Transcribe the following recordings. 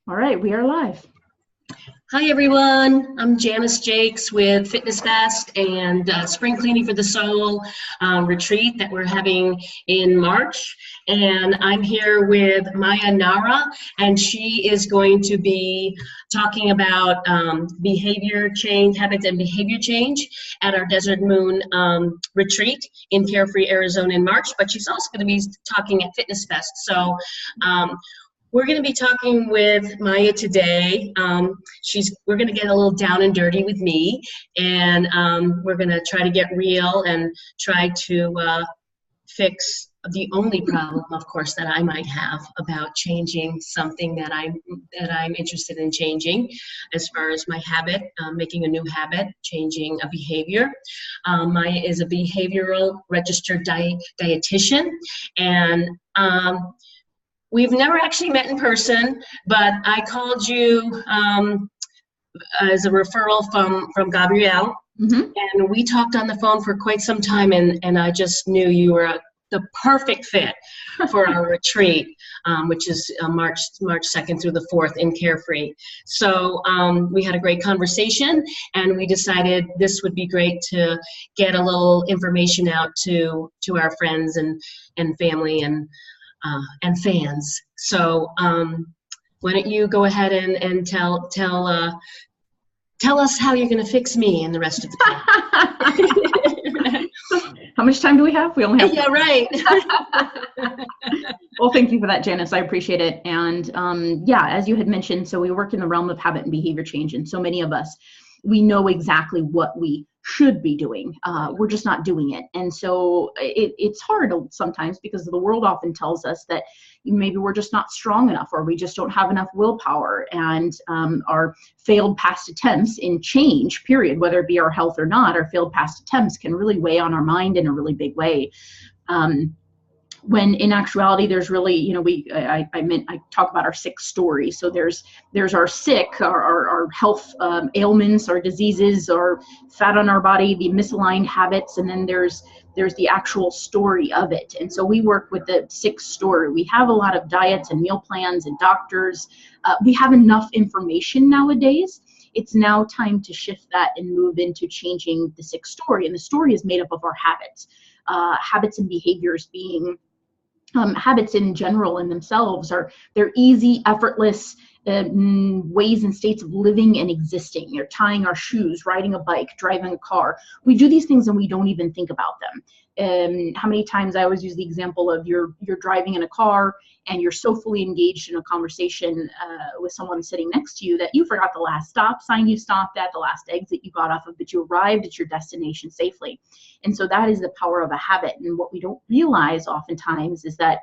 All right, we are live. Hi everyone, I'm Janice Jakes with Fitness Fest and Spring Cleaning for the Soul retreat that we're having in March. And I'm here with Maya Nahra, and she is going to be talking about behavior change, habits and behavior change at our Desert Moon retreat in Carefree, Arizona in March. But she's also going to be talking at Fitness Fest. So we're going to be talking with Maya today. We're going to get a little down and dirty with me, and we're going to try to get real and try to fix the only problem, of course, that I might have about changing something that I'm interested in changing, as far as my habit, making a new habit, changing a behavior. Maya is a behavioral registered dietitian, and we've never actually met in person, but I called you as a referral from Gabrielle, and we talked on the phone for quite some time, and I just knew you were the perfect fit for our retreat, which is March 2nd through the 4th in Carefree. So we had a great conversation, and we decided this would be great to get a little information out to our friends and family and fans. So why don't you go ahead and tell us how you're going to fix me and the rest of the time. How much time do we have? We only have. Yeah, right. Well, thank you for that, Janice. I appreciate it. And yeah, as you had mentioned, so we work in the realm of habit and behavior change, and so many of us, we know exactly what we should be doing. We're just not doing it. And so it's hard sometimes because the world often tells us that maybe we're just not strong enough, or we just don't have enough willpower, and our failed past attempts in change, period, whether it be our health or not, our failed past attempts can really weigh on our mind in a really big way. When in actuality, there's really, I talk about our sick story. So there's our sick, our health ailments, our diseases, our fat on our body, the misaligned habits, and then there's the actual story of it. And so we work with the sick story. We have a lot of diets and meal plans and doctors. We have enough information nowadays. It's now time to shift that and move into changing the sick story. And the story is made up of our habits. Habits and behaviors being habits in general in themselves they're easy, effortless ways and states of living and existing. You're tying our shoes, riding a bike, driving a car. We do these things and we don't even think about them. How many times I always use the example of you're driving in a car and you're so fully engaged in a conversation with someone sitting next to you that you forgot the last stop sign you stopped at, the last exit you got off of, but you arrived at your destination safely. And so that is the power of a habit. And what we don't realize oftentimes is that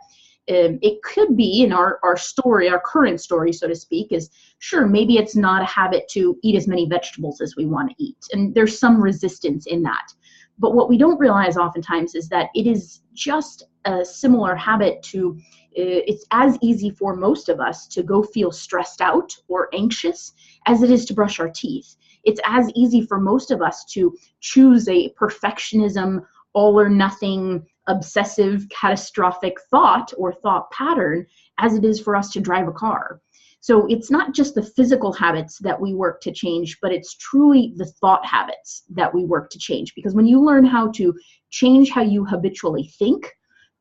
it could be in our story, our current story, so to speak, is sure, maybe it's not a habit to eat as many vegetables as we want to eat. And there's some resistance in that. But what we don't realize oftentimes is that it is just a similar habit to, it's as easy for most of us to go feel stressed out or anxious as it is to brush our teeth. It's as easy for most of us to choose a perfectionism, all or nothing, obsessive, catastrophic thought or thought pattern as it is for us to drive a car. So it's not just the physical habits that we work to change, but it's truly the thought habits that we work to change. Because when you learn how to change how you habitually think,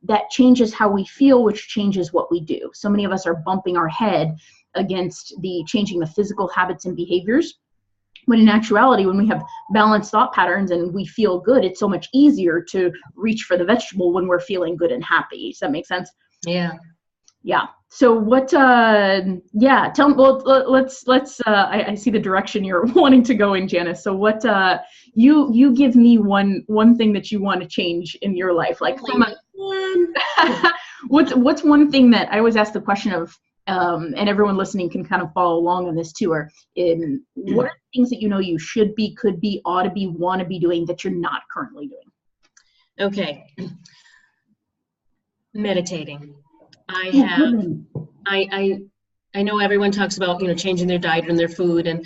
that changes how we feel, which changes what we do. So many of us are bumping our head against changing the physical habits and behaviors, when in actuality, when we have balanced thought patterns and we feel good, it's so much easier to reach for the vegetable when we're feeling good and happy. Does that make sense? Yeah. Yeah. So what, yeah, tell me, well, let's, I see the direction you're wanting to go in, Janice. So what, you give me one thing that you want to change in your life, like from what's one thing that I always ask the question of, and everyone listening can kind of follow along on this too, or what are things that you know you should be, could be, ought to be, want to be doing that you're not currently doing? Okay. Meditating. I know everyone talks about, changing their diet and their food, and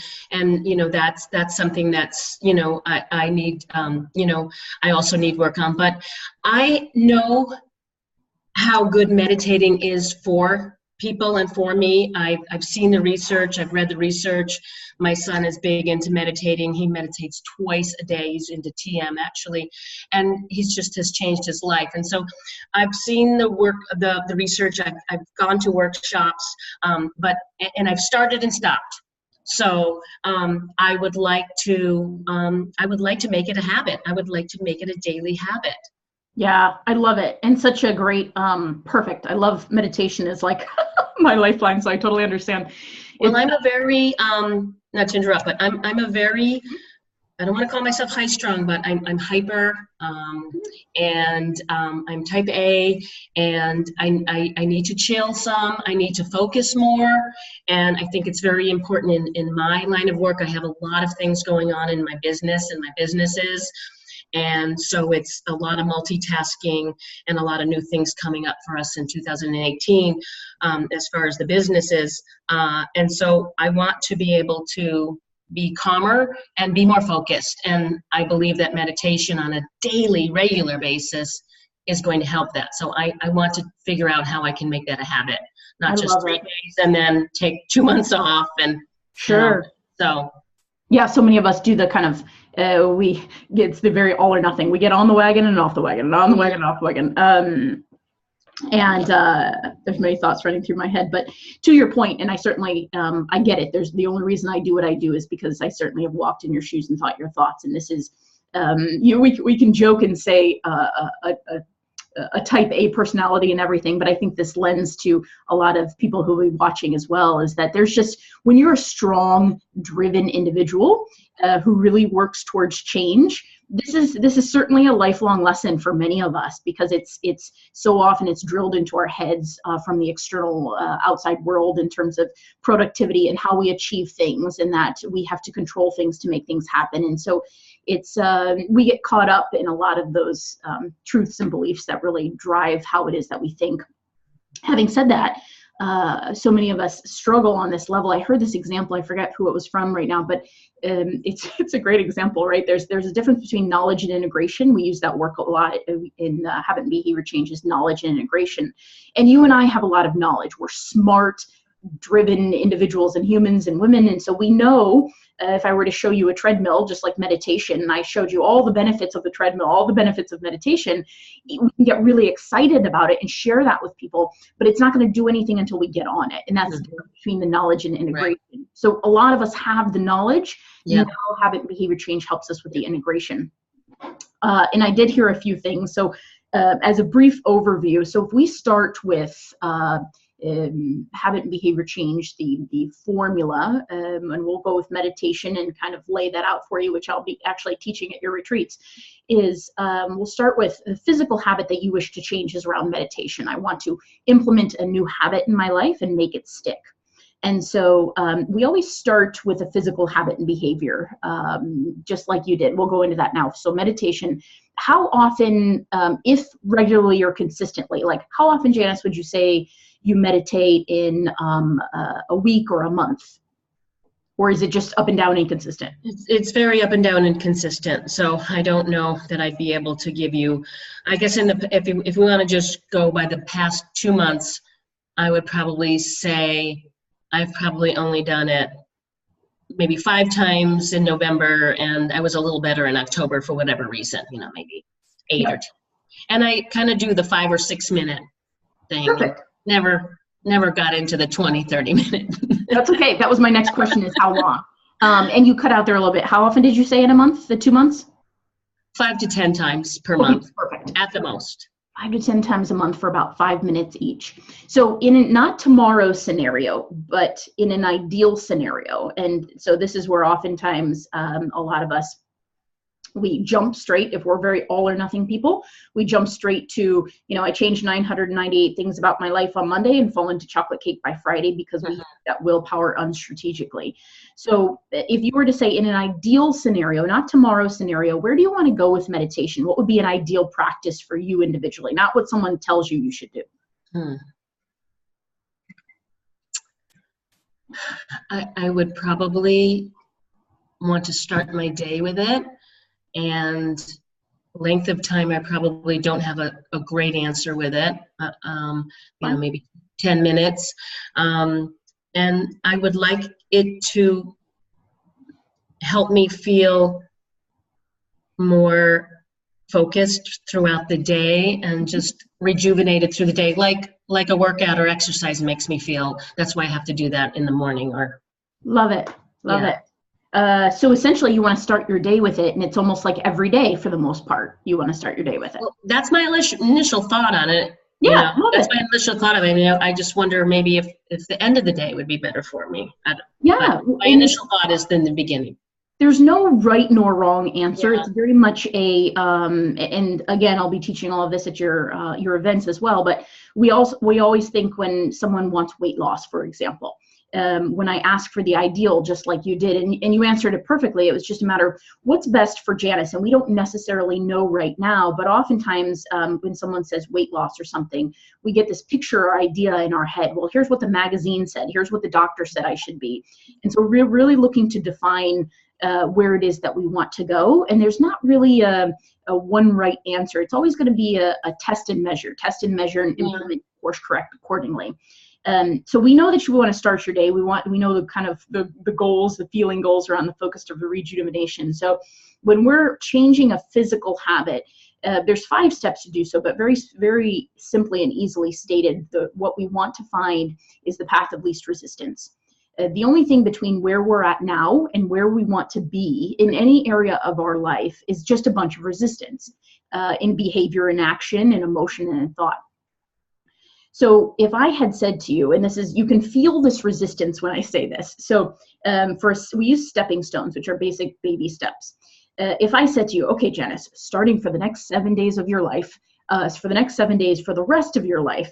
that's something that's, I need, I also need work on, but I know how good meditating is for people and for me. I've seen the research, I've read the research. My son is big into meditating. He meditates twice a day. He's into TM actually, and he's just has changed his life. And so I've seen the work, the research. I've gone to workshops, and I've started and stopped. So I would like to make it a habit. I would like to make it a daily habit. Yeah, I love it. And such a great, perfect. I love meditation is like my lifeline, so I totally understand. Well, I'm a very, not to interrupt, but I'm a very, I don't want to call myself high strung, but I'm hyper, and I'm type A, and I need to chill some. I need to focus more, and I think it's very important in my line of work. I have a lot of things going on in my business and my businesses. And so it's a lot of multitasking and a lot of new things coming up for us in 2018 as far as the businesses. And so I want to be able to be calmer and be more focused. And I believe that meditation on a daily, regular basis is going to help that. So I want to figure out how I can make that a habit, not just 3 days and then take 2 months off. And sure. So yeah, so many of us do the kind of it's the very all or nothing. We get on the wagon and off the wagon, and on the wagon and off the wagon. And there's many thoughts running through my head, but to your point, and I certainly I get it. There's the only reason I do what I do is because I certainly have walked in your shoes and thought your thoughts. And this is we can joke and say a type A personality and everything, but I think this lends to a lot of people who will be watching as well, is that there's just, when you're a strong, driven individual who really works towards change, this is certainly a lifelong lesson for many of us, because it's so often it's drilled into our heads from the external outside world in terms of productivity and how we achieve things, and that we have to control things to make things happen. And so it's we get caught up in a lot of those truths and beliefs that really drive how it is that we think. Having said that, so many of us struggle on this level. I heard this example, I forget who it was from right now, but it's a great example, right? There's a difference between knowledge and integration. We use that word a lot in habit and behavior changes, knowledge and integration. And you and I have a lot of knowledge. We're smart, driven individuals and humans and women, and so we know if I were to show you a treadmill, just like meditation, and I showed you all the benefits of the treadmill, all the benefits of meditation, we can get really excited about it and share that with people, but it's not going to do anything until we get on it. And that's the difference between the knowledge and integration. Right. So a lot of us have the knowledge, now habit and behavior change helps us with the integration. And I did hear a few things. So as a brief overview, so if we start with habit and behavior change, the formula, and we'll go with meditation and kind of lay that out for you, which I'll be actually teaching at your retreats, is we'll start with the physical habit that you wish to change is around meditation. I want to implement a new habit in my life and make it stick. And so we always start with a physical habit and behavior, just like you did. We'll go into that now. So meditation, how often, if regularly or consistently, like how often, Janice, would you say you meditate in a week or a month? Or is it just up and down inconsistent? It's very up and down and consistent. So I don't know that I'd be able to give you, I guess if we want to just go by the past 2 months, I would probably say I've probably only done it maybe 5 times in November, and I was a little better in October for whatever reason, maybe 8 or 10. And I kind of do the 5 or 6 minute thing. Perfect. Never got into the 20, 30 minute. That's okay. That was my next question, is how long? And you cut out there a little bit. How often did you say in a month, the 2 months? 5 to 10 times per month. Perfect. At the most. 5 to 10 times a month for about 5 minutes each. So in a not tomorrow scenario, but in an ideal scenario. And so this is where oftentimes a lot of us, we jump straight, if we're very all or nothing people, we jump straight to, I changed 998 things about my life on Monday and fall into chocolate cake by Friday because we have that willpower unstrategically. So if you were to say in an ideal scenario, not tomorrow scenario, where do you want to go with meditation? What would be an ideal practice for you individually, not what someone tells you should do? I would probably want to start my day with it. And length of time, I probably don't have a great answer with it. Maybe 10 minutes. And I would like it to help me feel more focused throughout the day and just rejuvenated through the day, like a workout or exercise makes me feel. That's why I have to do that in the morning. Or Love it. Love yeah. it. So essentially you want to start your day with it, and it's almost like every day for the most part, you want to start your day with it. Well, that's my initial thought on it. Yeah, love that's it. my initial thought of it. I just wonder maybe if the end of the day would be better for me. Yeah. But my initial thought is in the beginning. There's no right nor wrong answer. Yeah. It's very much a, and again, I'll be teaching all of this at your events as well. But we always think when someone wants weight loss, for example, when I ask for the ideal, just like you did, and you answered it perfectly, it was just a matter of what's best for Janice. And we don't necessarily know right now, but oftentimes when someone says weight loss or something, we get this picture or idea in our head. Well, here's what the magazine said. Here's what the doctor said I should be. And so we're really looking to define where it is that we want to go. And there's not really a one right answer. It's always going to be a test and measure and implement, course correct accordingly. So we know that you want to start your day. We know the kind of the goals, the feeling goals around the focus of the rejuvenation. So when we're changing a physical habit, there's 5 steps to do so, but very, very simply and easily stated, what we want to find is the path of least resistance. The only thing between where we're at now and where we want to be in any area of our life is just a bunch of resistance in behavior, in action, in emotion, and in thought. So if I had said to you, and this is, you can feel this resistance when I say this. So we use stepping stones, which are basic baby steps. If I said to you, okay, Janice, starting for the next 7 days of your life, for the next 7 days for the rest of your life,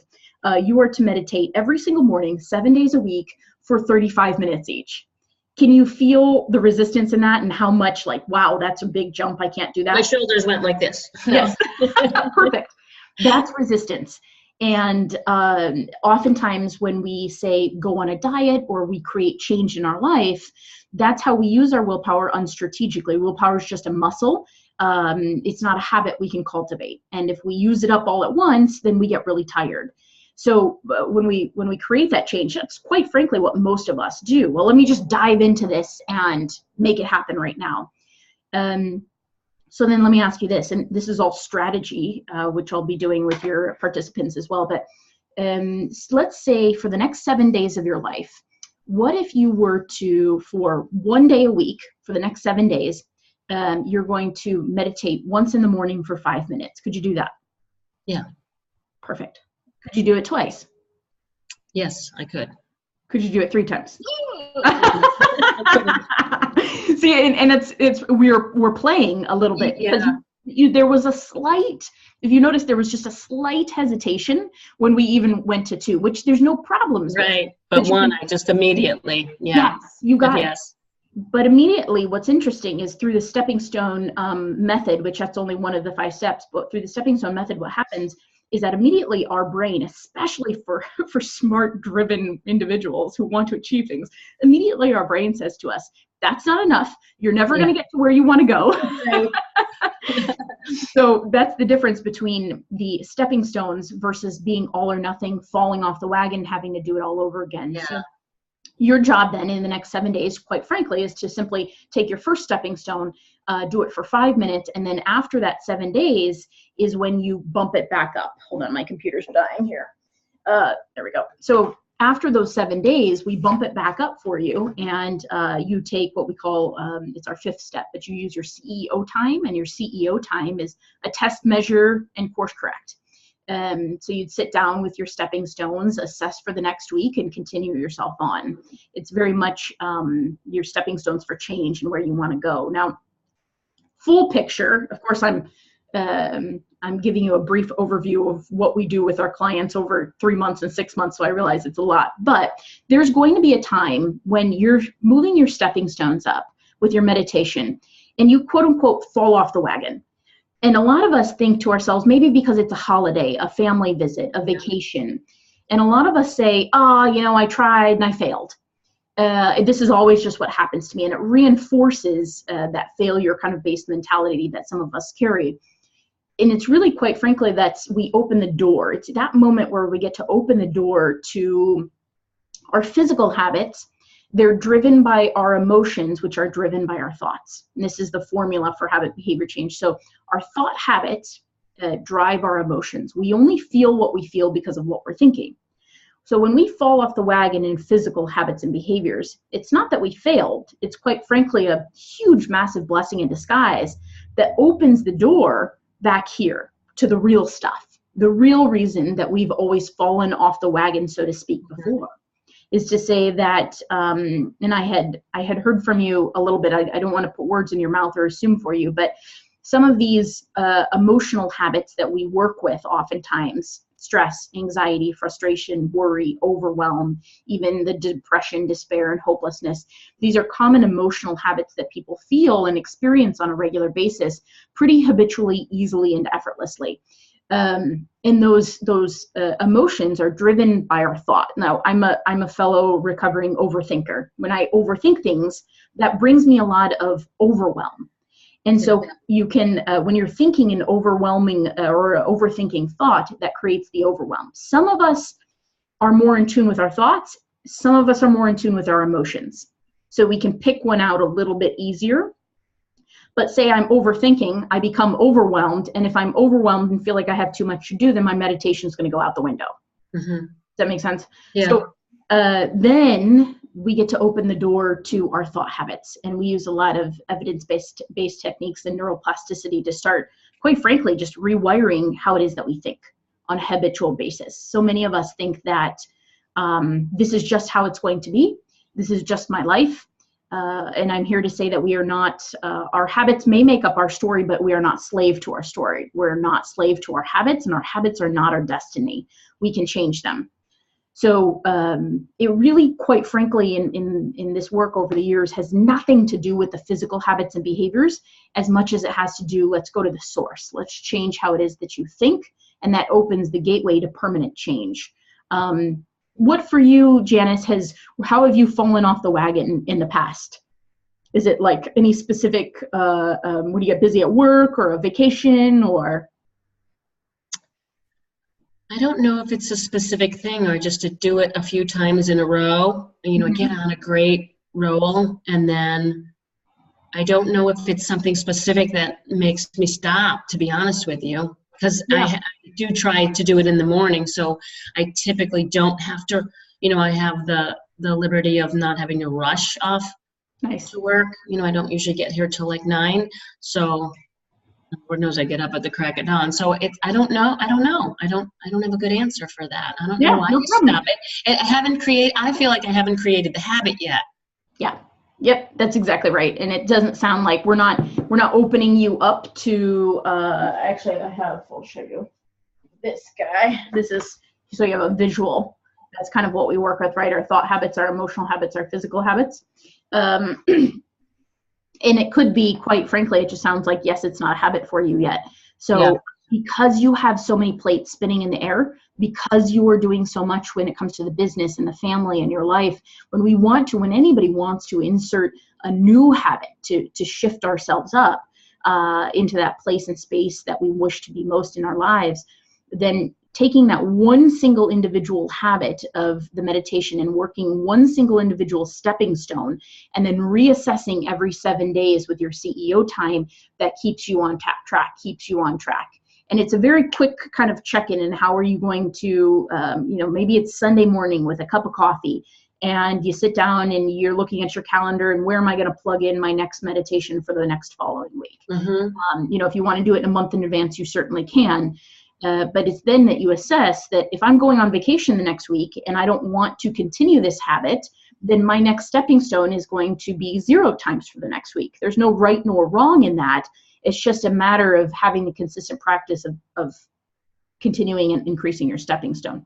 you are to meditate every single morning, 7 days a week for 35 minutes each. Can you feel the resistance in that, and how much like, wow, that's a big jump, I can't do that? My shoulders went like this. Yes, perfect. That's resistance. And oftentimes when we say go on a diet or we create change in our life, that's how we use our willpower unstrategically. Willpower is just a muscle. It's not a habit we can cultivate. And if we use it up all at once, then we get really tired. So when we create that change, that's quite frankly what most of us do. Well, let me just dive into this and make it happen right now. So then let me ask you this, and this is all strategy, which I'll be doing with your participants as well. But let's say for the next 7 days of your life, what if you were to, for 1 day a week, for the next 7 days, you're going to meditate once in the morning for 5 minutes. Could you do that? Yeah. Perfect. Could you do it twice? Yes, I could. Could you do it 3 times? See, and it's we're playing a little bit, because there was a slight, if you notice, there was just a slight hesitation when we even went to 2, which there's no problems right with. But 1, I just immediately, yes, you got it. Yes. But immediately, what's interesting is through the stepping stone method, which that's only one of the 5 steps, but through the stepping stone method, what happens is that immediately our brain, especially for smart, driven individuals who want to achieve things, immediately our brain says to us, that's not enough. You're never going to get to where you want to go. Right. So that's the difference between the stepping stones versus being all or nothing, falling off the wagon, having to do it all over again. Yeah. So your job then in the next 7 days, quite frankly, is to simply take your first stepping stone, do it for 5 minutes, and then after that 7 days is when you bump it back up. Hold on, my computer's dying here. There we go. So after those 7 days, we bump it back up for you, and you take what we call, it's our 5th step, but you use your CEO time, and your CEO time is a test, measure, and course correct. So you'd sit down with your stepping stones, assess for the next week, and continue yourself on. It's very much your stepping stones for change and where you want to go. Now, full picture, of course, I'm giving you a brief overview of what we do with our clients over 3 months and 6 months, so I realize it's a lot. But there's going to be a time when you're moving your stepping stones up with your meditation, and you quote unquote fall off the wagon. And a lot of us think to ourselves, maybe because it's a holiday, a family visit, a vacation, and a lot of us say, I tried and I failed. This is always just what happens to me, and it reinforces that failure kind of based mentality that some of us carry. And it's really, quite frankly, we open the door. It's that moment where we get to open the door to our physical habits. They're driven by our emotions, which are driven by our thoughts. And this is the formula for habit behavior change. So our thought habits drive our emotions. We only feel what we feel because of what we're thinking. So when we fall off the wagon in physical habits and behaviors, it's not that we failed. It's quite frankly a huge, massive blessing in disguise that opens the door back here to the real stuff. The real reason that we've always fallen off the wagon, so to speak, before, is to say that, and I had heard from you a little bit, I don't want to put words in your mouth or assume for you, but some of these emotional habits that we work with oftentimes, stress, anxiety, frustration, worry, overwhelm, even the depression, despair, and hopelessness. These are common emotional habits that people feel and experience on a regular basis pretty habitually, easily, and effortlessly. And those emotions are driven by our thought. Now, I'm a fellow recovering overthinker. When I overthink things, that brings me a lot of overwhelm. And so you can, when you're thinking an overwhelming or overthinking thought, that creates the overwhelm. Some of us are more in tune with our thoughts. Some of us are more in tune with our emotions. So we can pick one out a little bit easier. But say I'm overthinking, I become overwhelmed. And if I'm overwhelmed and feel like I have too much to do, then my meditation is going to go out the window. Does that make sense? Yeah. So then we get to open the door to our thought habits. And we use a lot of evidence-based techniques and neuroplasticity to start, quite frankly, just rewiring how it is that we think on a habitual basis. So many of us think that this is just how it's going to be. This is just my life. And I'm here to say that we are not, our habits may make up our story, but we are not slave to our story. We're not slave to our habits, and our habits are not our destiny. We can change them. So it really, quite frankly, in this work over the years, has nothing to do with the physical habits and behaviors as much as it has to do, let's go to the source. Let's change how it is that you think, and that opens the gateway to permanent change. What for you, Janice, how have you fallen off the wagon in the past? Is it like any specific, when you get busy at work or a vacation or? I don't know if it's a specific thing or just to do it a few times in a row, get on a great roll, and then I don't know if it's something specific that makes me stop, to be honest with you, because I do try to do it in the morning, so I typically don't have to, I have the liberty of not having to rush off to work. I don't usually get here till like 9, so Lord knows I get up at the crack of dawn. So I don't know. I don't have a good answer for that. I don't know why you stop it. I feel like I haven't created the habit yet. Yeah. Yep, that's exactly right. And it doesn't sound like we're not opening you up to actually I'll show you this guy. This is so you have a visual. That's kind of what we work with, right? Our thought habits, our emotional habits, our physical habits. And it could be, quite frankly, it just sounds like, yes, it's not a habit for you yet. So because you have so many plates spinning in the air, because you are doing so much when it comes to the business and the family and your life, when anybody wants to insert a new habit to shift ourselves up into that place and space that we wish to be most in our lives, then taking that one single individual habit of the meditation and working one single individual stepping stone, and then reassessing every 7 days with your CEO time, that keeps you on track. And it's a very quick kind of check-in. And how are you going to, maybe it's Sunday morning with a cup of coffee, and you sit down and you're looking at your calendar and where am I going to plug in my next meditation for the next following week? If you want to do it in a month in advance, you certainly can. But it's then that you assess that if I'm going on vacation the next week and I don't want to continue this habit, then my next stepping stone is going to be 0 times for the next week. There's no right nor wrong in that. It's just a matter of having the consistent practice of continuing and increasing your stepping stone.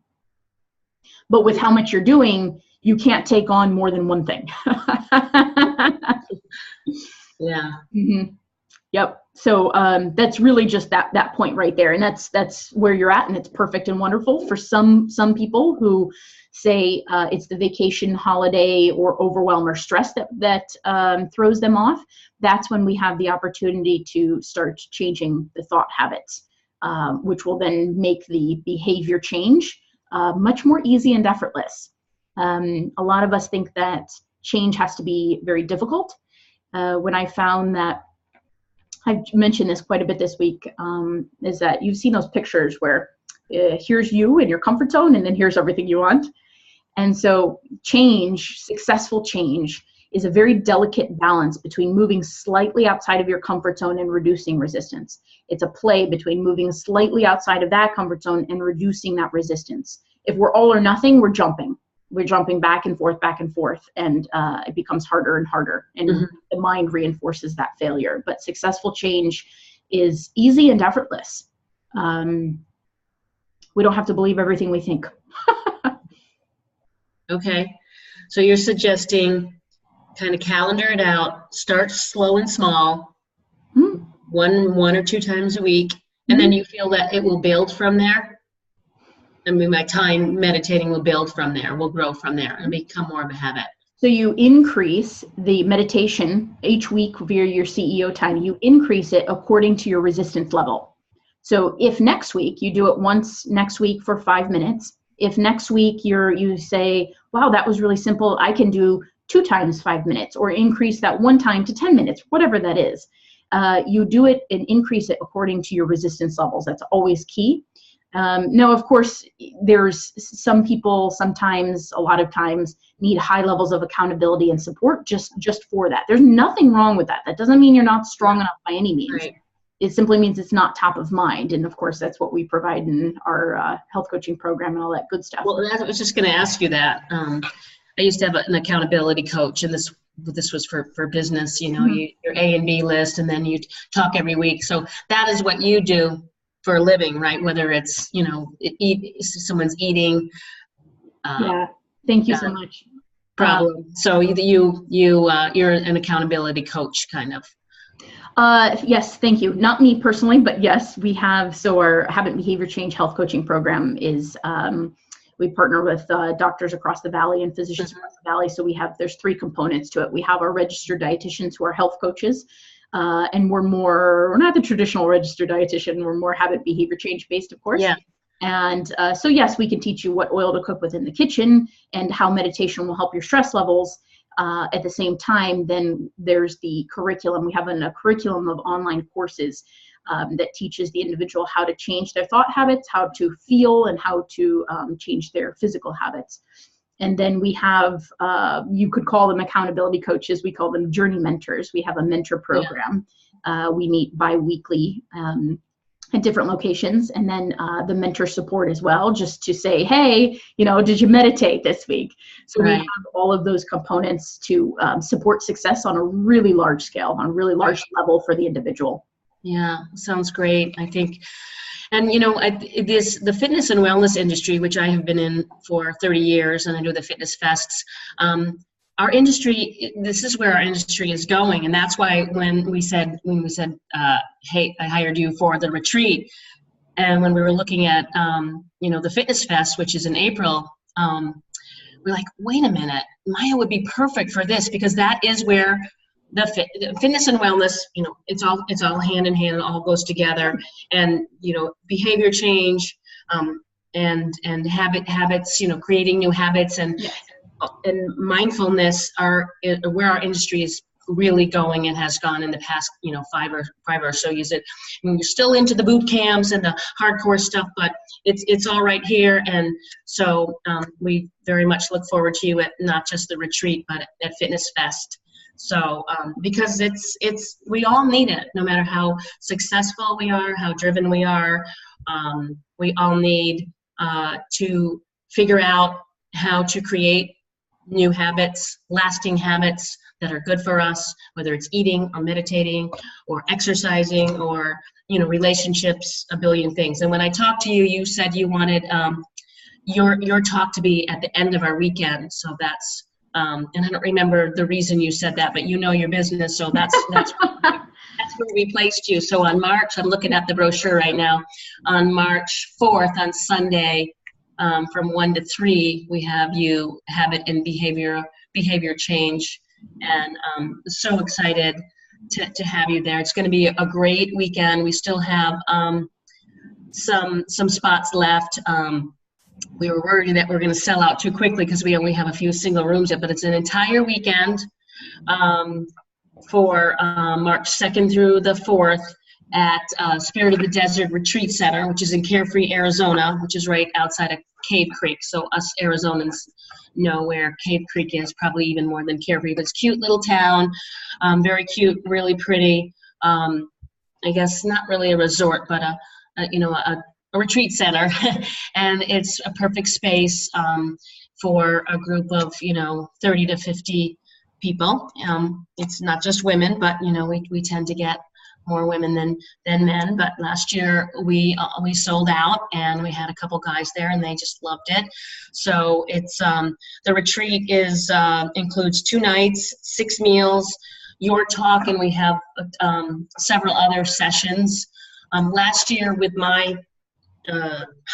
But with how much you're doing, you can't take on more than one thing. Yep. So that's really just that point right there, and that's where you're at, and it's perfect and wonderful for some people who say it's the vacation, holiday, or overwhelm or stress that throws them off. That's when we have the opportunity to start changing the thought habits. which will then make the behavior change much more easy and effortless. A lot of us think that change has to be very difficult. When I found that, I've mentioned this quite a bit this week, is that you've seen those pictures where here's you in your comfort zone, and then here's everything you want. And so change, successful change, is a very delicate balance between moving slightly outside of your comfort zone and reducing resistance. It's a play between moving slightly outside of that comfort zone and reducing that resistance. If we're all or nothing, we're jumping. We're jumping back and forth, and it becomes harder and harder, and the mind reinforces that failure. But successful change is easy and effortless. We don't have to believe everything we think. Okay, so you're suggesting kind of calendar it out, start slow and small, one or two times a week, and then you feel that it will build from there. I mean, my time meditating will build from there, will grow from there, and become more of a habit. So you increase the meditation each week via your CEO time. You increase it according to your resistance level. So if next week you do it once next week for 5 minutes, if next week you say, wow, that was really simple, I can do 2 times 5 minutes, or increase that 1 time to 10 minutes, whatever that is. You do it and increase it according to your resistance levels. That's always key. Now, of course, there's some people sometimes, a lot of times, need high levels of accountability and support just for that. There's nothing wrong with that. That doesn't mean you're not strong enough by any means. Right. It simply means it's not top of mind. And of course, that's what we provide in our health coaching program and all that good stuff. Well, I was just going to ask you that. I used to have an accountability coach, and this was for business, you know, your A and B list, and then you talk every week. So that is what you do for a living, right? Whether it's, you know, someone's eating. Yeah, thank you so much. Problem. So you're an accountability coach, kind of. Yes, thank you. Not me personally, but yes, we have. So our habit and behavior change health coaching program is, we partner with doctors across the valley and physicians across the valley. So there's 3 components to it. We have our registered dietitians who are health coaches, and we're not the traditional registered dietitian. We're more habit behavior change based, of course. Yeah. And so yes, we can teach you what oil to cook with in the kitchen and how meditation will help your stress levels. At the same time, then there's the curriculum. We have a curriculum of online courses that teaches the individual how to change their thought habits, how to feel, and how to change their physical habits. And then we have, you could call them accountability coaches. We call them journey mentors. We have a mentor program. Yeah. We meet bi-weekly at different locations, and then the mentor support as well, just to say, hey, you know, did you meditate this week? So we have all of those components to support success on a really large scale, on a really large level for the individual. Yeah, sounds great, I think. And, you know, the fitness and wellness industry, which I have been in for 30 years, and I do the fitness fests, our industry, this is where our industry is going. And that's why when we said, hey, I hired you for the retreat, and when we were looking at, you know, the fitness fest, which is in April, we're like, wait a minute, Maya would be perfect for this, because that is where the fitness and wellness, you know, it's all hand in hand, it all goes together. And, you know, behavior change, and habits, you know, creating new habits, and mindfulness are where our industry is really going and has gone in the past, you know, five or so years. I mean, you're still into the boot camps and the hardcore stuff, but it's all right here. And so we very much look forward to you at not just the retreat, but at Fitness Fest. So because we all need it, no matter how successful we are, how driven we are, we all need to figure out how to create new habits, lasting habits that are good for us, whether it's eating or meditating or exercising or, you know, relationships, a billion things. And when I talked to you, you said you wanted your talk to be at the end of our weekend. So that's, and I don't remember the reason you said that, but you know your business, so that's where we placed you. So on March, I'm looking at the brochure right now, on March 4th, on Sunday, from 1 to 3, we have you habit and behavior change, and so excited to have you there. It's going to be a great weekend. We still have some spots left. We were worried that we're going to sell out too quickly because we only have a few single rooms yet, but it's an entire weekend for March 2nd through the 4th at Spirit of the Desert Retreat Center, which is in Carefree, Arizona, which is right outside of Cave Creek. So us Arizonans know where Cave Creek is, probably even more than Carefree, but it's a cute little town, very cute, really pretty. I guess not really a resort, but a retreat center, and it's a perfect space for a group of 30 to 50 people. It's not just women, but we tend to get more women than men. But last year we sold out, and we had a couple guys there, and they just loved it. So it's the retreat is includes 2 nights, 6 meals, your talk, and we have several other sessions. Last year with my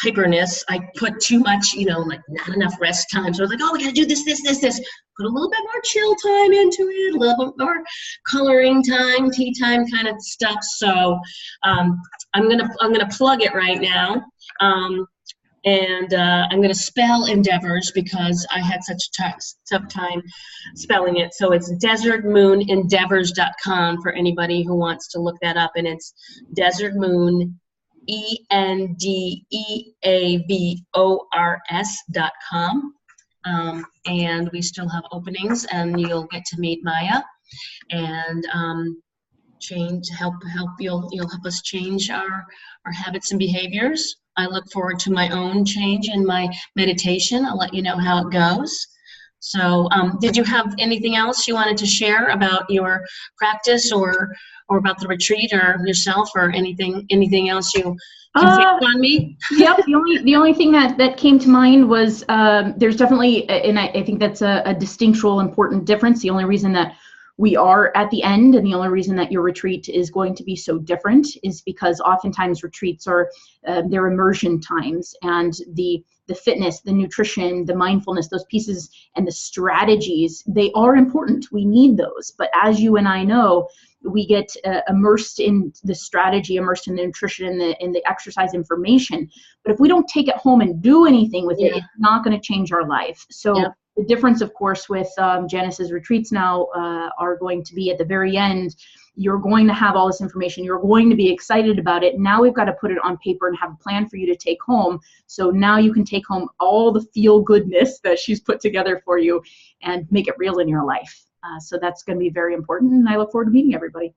hyperness, I put too much, like not enough rest time. So I was like, oh, we gotta do this. Put a little bit more chill time into it, a little bit more coloring time, tea time kind of stuff. So I'm gonna plug it right now. And I'm going to spell Endeavors because I had such a tough time spelling it. So it's desertmoonendeavors.com for anybody who wants to look that up. And it's Desert Moon, ENDEAVORS.com. And we still have openings, and you'll get to meet Maya and help you'll help us change our habits and behaviors. I look forward to my own change in my meditation. I'll let you know how it goes. So did you have anything else you wanted to share about your practice or about the retreat or yourself, or anything else you can fix on me? Yep. The only thing that came to mind was there's definitely, and I think that's a distinctual important difference. The only reason that we are at the end, and the only reason that your retreat is going to be so different, is because oftentimes retreats are their immersion times, and the fitness, the nutrition, the mindfulness, those pieces and the strategies, they are important. We need those. But as you and I know, we get immersed in the strategy, immersed in the nutrition, in the exercise information. But if we don't take it home and do anything with it, it's not going to change our life. So the difference, of course, with Janice's retreats now are going to be at the very end. You're going to have all this information. You're going to be excited about it. Now we've got to put it on paper and have a plan for you to take home. So now you can take home all the feel-goodness that she's put together for you and make it real in your life. So that's going to be very important, and I look forward to meeting everybody.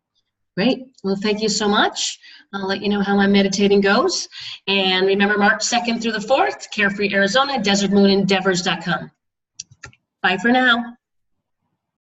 Great. Well, thank you so much. I'll let you know how my meditating goes. And remember, March 2nd through the 4th, Carefree, Arizona, desertmoonendeavors.com. Bye for now.